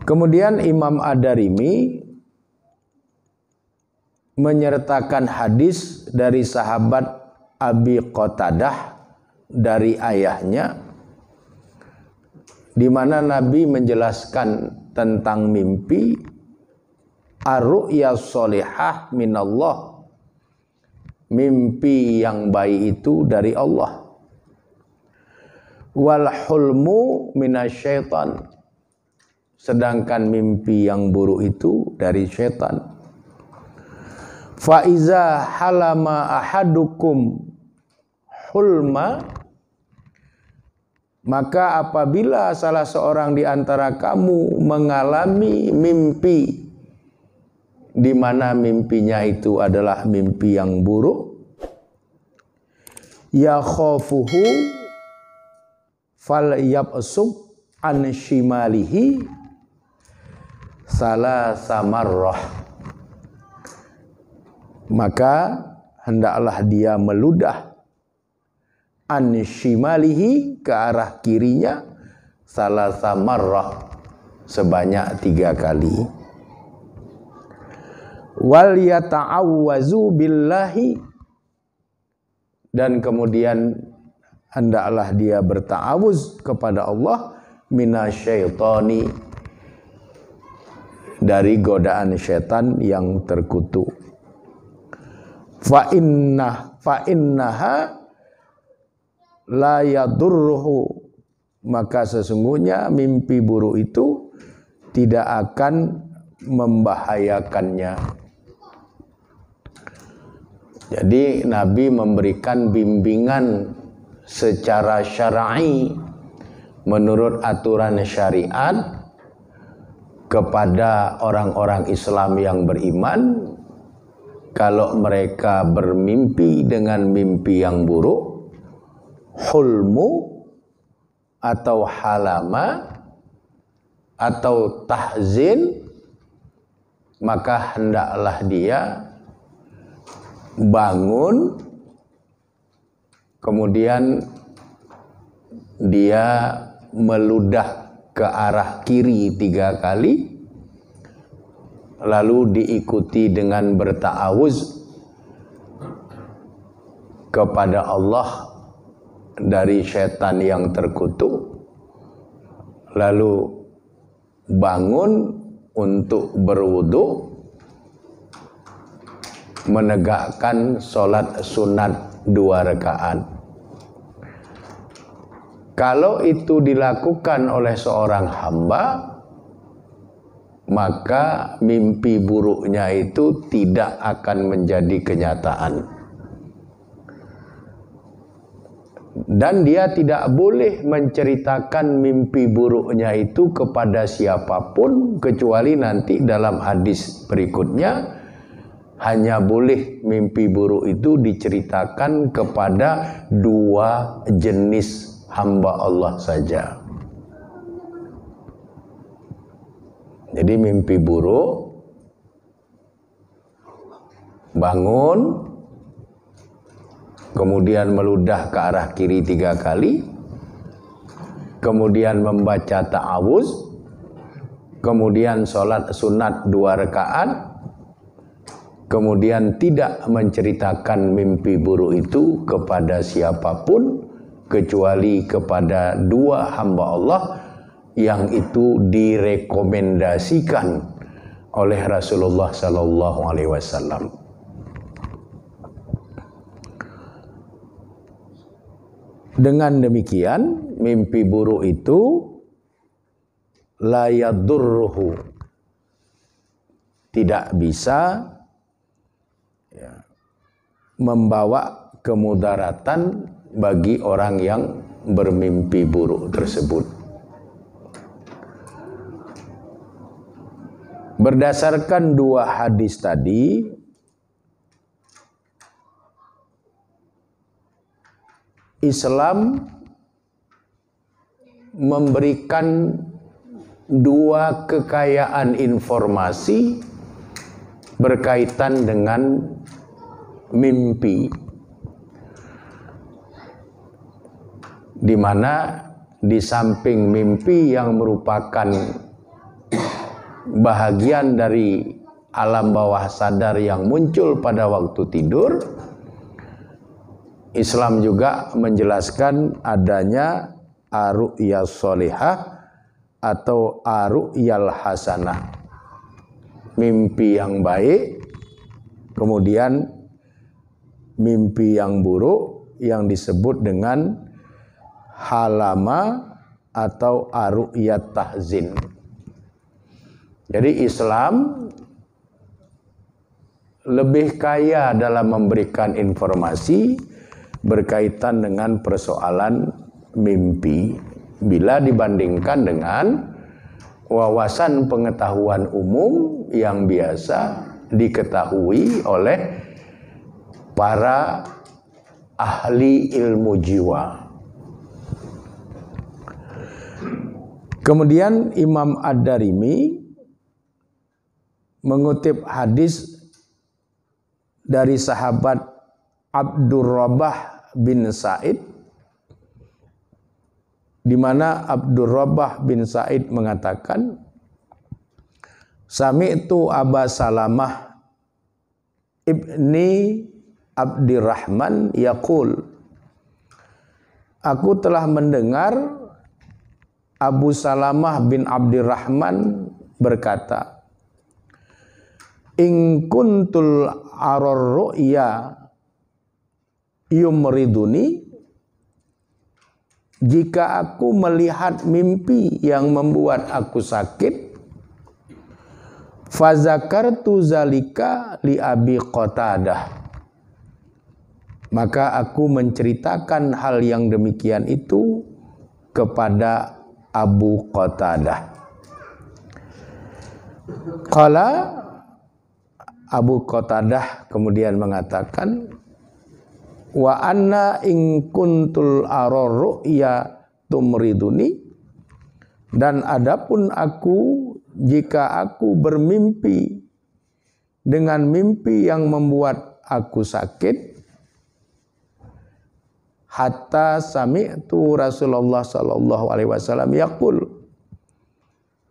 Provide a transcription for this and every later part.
Kemudian Imam Ad-Darimi menyertakan hadis dari sahabat Abi Qatadah dari ayahnya, di mana Nabi menjelaskan tentang mimpi, ar-ru'ya sholihah minallah, mimpi yang baik itu dari Allah, wal hulmu minasyaitan, sedangkan mimpi yang buruk itu dari syaitan. Fa iza halama ahadukum hulma, maka apabila salah seorang di antara kamu mengalami mimpi di mana mimpinya itu adalah mimpi yang buruk, ya khafuhu fal yabsuk an shimalihi salasa marrah, maka hendaklah dia meludah an shimalihi, ke arah kirinya, salasa marrah, sebanyak 3 kali. Wal yata'awwazu billahi, dan kemudian hendaklah dia berta'awuz kepada Allah, minasyaitani, dari godaan syaitan yang terkutuk. Fa innaha la yadurruhu, maka sesungguhnya mimpi buruk itu tidak akan membahayakannya. Jadi Nabi memberikan bimbingan secara syar'i menurut aturan syariat kepada orang-orang Islam yang beriman. Kalau mereka bermimpi dengan mimpi yang buruk, hulmu atau halama atau tahzin, maka hendaklah dia bangun, kemudian dia meludah ke arah kiri 3 kali, lalu diikuti dengan berta'awuz kepada Allah dari syaitan yang terkutuk, lalu bangun untuk berwudu, menegakkan sholat sunat 2 rakaat. Kalau itu dilakukan oleh seorang hamba, maka mimpi buruknya itu tidak akan menjadi kenyataan. Dan dia tidak boleh menceritakan mimpi buruknya itu kepada siapapun, kecuali nanti dalam hadis berikutnya hanya boleh mimpi buruk itu diceritakan kepada 2 jenis hamba Allah saja. Jadi mimpi buruk, bangun, kemudian meludah ke arah kiri 3 kali, kemudian membaca ta'awuz, kemudian sholat sunat 2 rakaat, kemudian tidak menceritakan mimpi buruk itu kepada siapapun, kecuali kepada 2 hamba Allah yang itu direkomendasikan oleh Rasulullah sallallahu alaihi wasallam. Dengan demikian, mimpi buruk itu la yadurruhu, tidak bisa membawa kemudaratan bagi orang yang bermimpi buruk tersebut. Berdasarkan 2 hadis tadi, Islam memberikan 2 kekayaan informasi berkaitan dengan mimpi, di mana di samping mimpi yang merupakan bahagian dari alam bawah sadar yang muncul pada waktu tidur, Islam juga menjelaskan adanya ar-ru'ya sholihah atau ar-ru'yal hasanah, mimpi yang baik, kemudian mimpi yang buruk yang disebut dengan halama atau ar-ru'yat tahzin. Jadi Islam lebih kaya dalam memberikan informasi berkaitan dengan persoalan mimpi bila dibandingkan dengan wawasan pengetahuan umum yang biasa diketahui oleh para ahli ilmu jiwa. Kemudian Imam Ad-Darimi mengutip hadis dari sahabat Abdurrabah bin Sa'id, di mana Abdurrabah bin Sa'id mengatakan, Sami'tu Aba Salamah ibni Abdirrahman yaqul, aku telah mendengar Abu Salamah bin Abdirrahman berkata, in kuntul arar ru'ya yumriduni, jika aku melihat mimpi yang membuat aku sakit, fazakartu zalika li Abi Qatadah, maka aku menceritakan hal yang demikian itu kepada Abu Qatadah. Qala, Abu Qatadah kemudian mengatakan, wa anna in kuntul arar ru'ya tumriduni, dan adapun aku jika aku bermimpi dengan mimpi yang membuat aku sakit, hatta sami'tu Rasulullah sallallahu alaihi wasallam yaqul,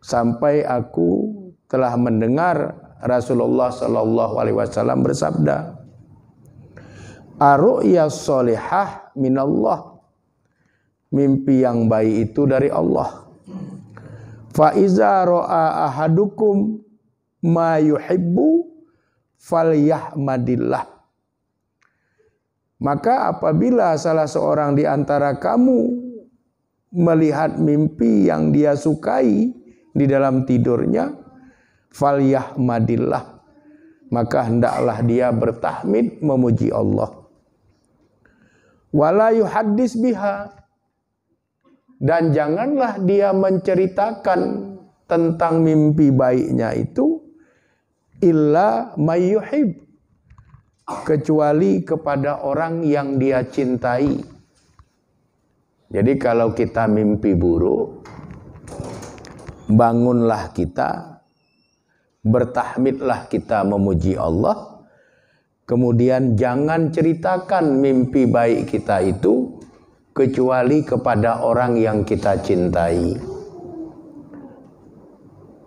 sampai aku telah mendengar Rasulullah sallallahu alaihi wasallam bersabda, ar-ru'ya sholihah minallah, mimpi yang baik itu dari Allah. Fa iza ra'a ahadukum ma yuhibbu falyahmadillah, maka apabila salah seorang di antara kamu melihat mimpi yang dia sukai di dalam tidurnya, falyahmadillah, maka hendaklah dia bertahmid memuji Allah. Wala yuhaddis biha, dan janganlah dia menceritakan tentang mimpi baiknya itu illa mayyuhib, kecuali kepada orang yang dia cintai. Jadi kalau kita mimpi buruk, bangunlah kita, bertahmidlah kita memuji Allah, kemudian jangan ceritakan mimpi baik kita itu kecuali kepada orang yang kita cintai.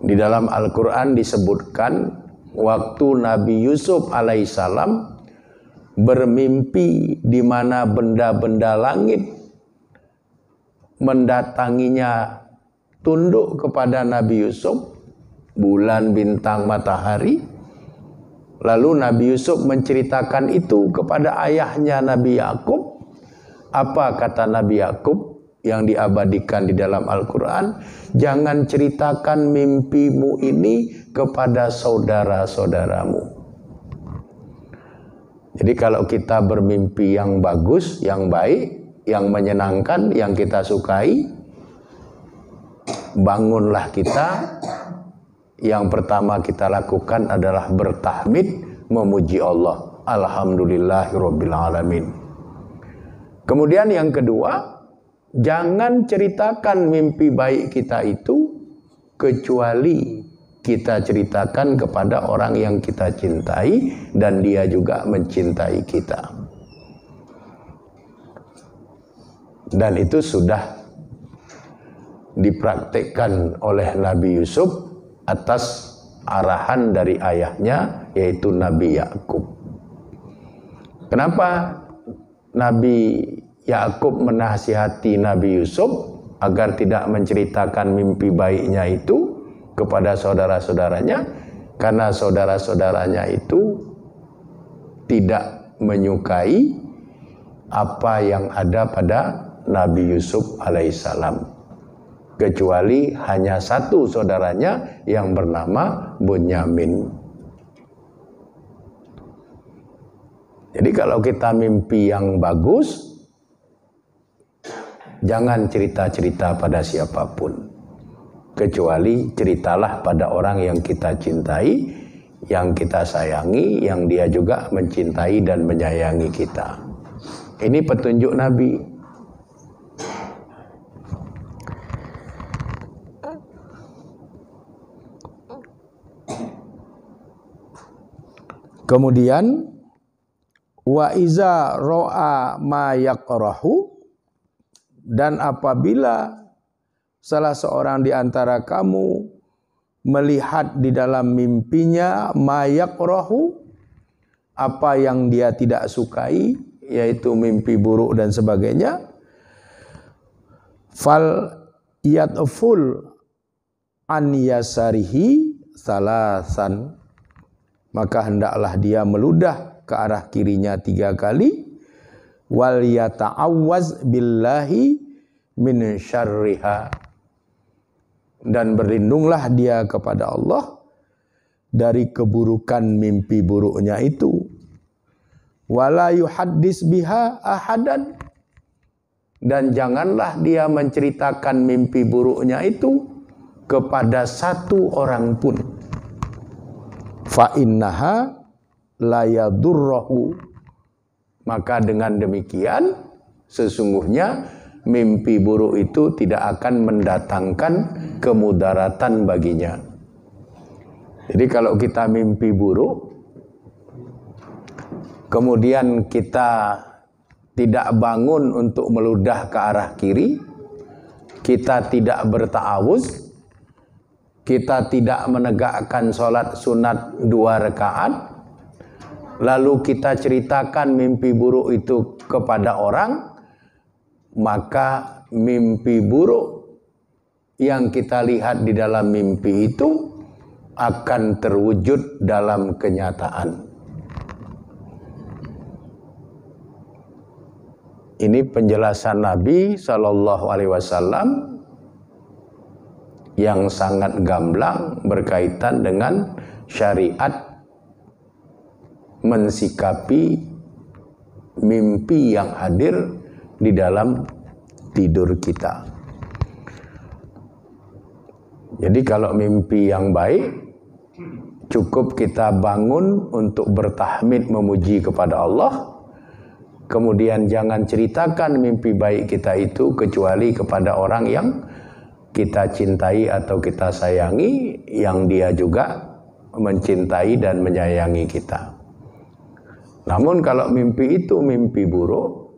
Di dalam Al-Quran disebutkan waktu Nabi Yusuf alaihissalam bermimpi di mana benda-benda langit mendatanginya, tunduk kepada Nabi Yusuf, bulan, bintang, matahari. Lalu Nabi Yusuf menceritakan itu kepada ayahnya Nabi Yakub. Apa kata Nabi Yakub yang diabadikan di dalam Al-Quran? Jangan ceritakan mimpimu ini kepada saudara-saudaramu. Jadi kalau kita bermimpi yang bagus, yang baik, yang menyenangkan, yang kita sukai, bangunlah kita. Yang pertama kita lakukan adalah bertahmid, memuji Allah. Alhamdulillahirabbil alamin. Kemudian yang kedua, jangan ceritakan mimpi baik kita itu kecuali kita ceritakan kepada orang yang kita cintai dan dia juga mencintai kita. Dan itu sudah dipraktikkan oleh Nabi Yusuf atas arahan dari ayahnya, yaitu Nabi Yakub. Kenapa Nabi Yakub menasihati Nabi Yusuf agar tidak menceritakan mimpi baiknya itu kepada saudara-saudaranya? Karena saudara-saudaranya itu tidak menyukai apa yang ada pada Nabi Yusuf alaihissalam, kecuali hanya satu saudaranya yang bernama Bunyamin. Jadi kalau kita mimpi yang bagus, jangan cerita-cerita pada siapapun, kecuali ceritalah pada orang yang kita cintai, yang kita sayangi, yang dia juga mencintai dan menyayangi kita. Ini petunjuk Nabi. Kemudian wa iza ro'a ma yakrahu, dan apabila salah seorang di antara kamu melihat di dalam mimpinya ma yakrahu, apa yang dia tidak sukai, yaitu mimpi buruk dan sebagainya, fal yatful an yasarihi salasan, maka hendaklah dia meludah ke arah kirinya 3 kali, wal yata'awwaz billahi min syarriha, dan berlindunglah dia kepada Allah dari keburukan mimpi buruknya itu. Wala yuhaddis biha ahadan, dan janganlah dia menceritakan mimpi buruknya itu kepada satu orang pun. Fa innaha la yadurruhu, maka dengan demikian sesungguhnya mimpi buruk itu tidak akan mendatangkan kemudaratan baginya. Jadi kalau kita mimpi buruk, kemudian kita tidak bangun untuk meludah ke arah kiri, kita tidak berta'awuz, kita tidak menegakkan sholat sunat 2 rakaat, lalu kita ceritakan mimpi buruk itu kepada orang, maka mimpi buruk yang kita lihat di dalam mimpi itu akan terwujud dalam kenyataan. Ini penjelasan Nabi SAW yang sangat gamblang berkaitan dengan syariat mensikapi mimpi yang hadir di dalam tidur kita. Jadi kalau mimpi yang baik, cukup kita bangun untuk bertahmid memuji kepada Allah. Kemudian jangan ceritakan mimpi baik kita itu kecuali kepada orang yang kita cintai atau kita sayangi, yang dia juga mencintai dan menyayangi kita. Namun kalau mimpi itu mimpi buruk,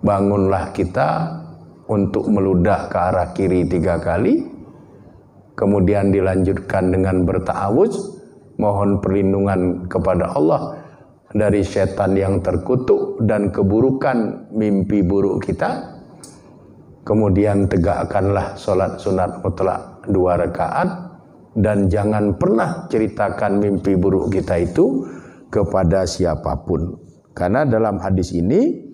bangunlah kita untuk meludah ke arah kiri 3 kali, kemudian dilanjutkan dengan berta'awuz, mohon perlindungan kepada Allah dari setan yang terkutuk dan keburukan mimpi buruk kita. Kemudian tegakkanlah sholat sunat mutlak 2 rakaat, dan jangan pernah ceritakan mimpi buruk kita itu kepada siapapun. Karena dalam hadis ini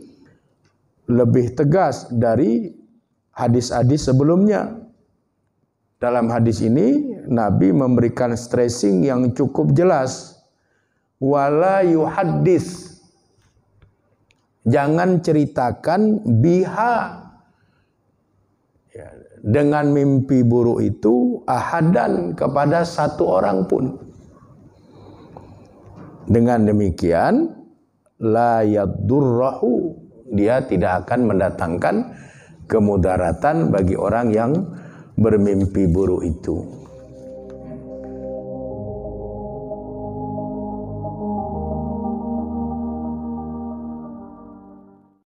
lebih tegas dari hadis-hadis sebelumnya. Dalam hadis ini Nabi memberikan stressing yang cukup jelas. Wala yuhaddis, jangan ceritakan biha, dengan mimpi buruk itu, ahadan, kepada satu orang pun. Dengan demikian la yadurruhu, dia tidak akan mendatangkan kemudaratan bagi orang yang bermimpi buruk itu.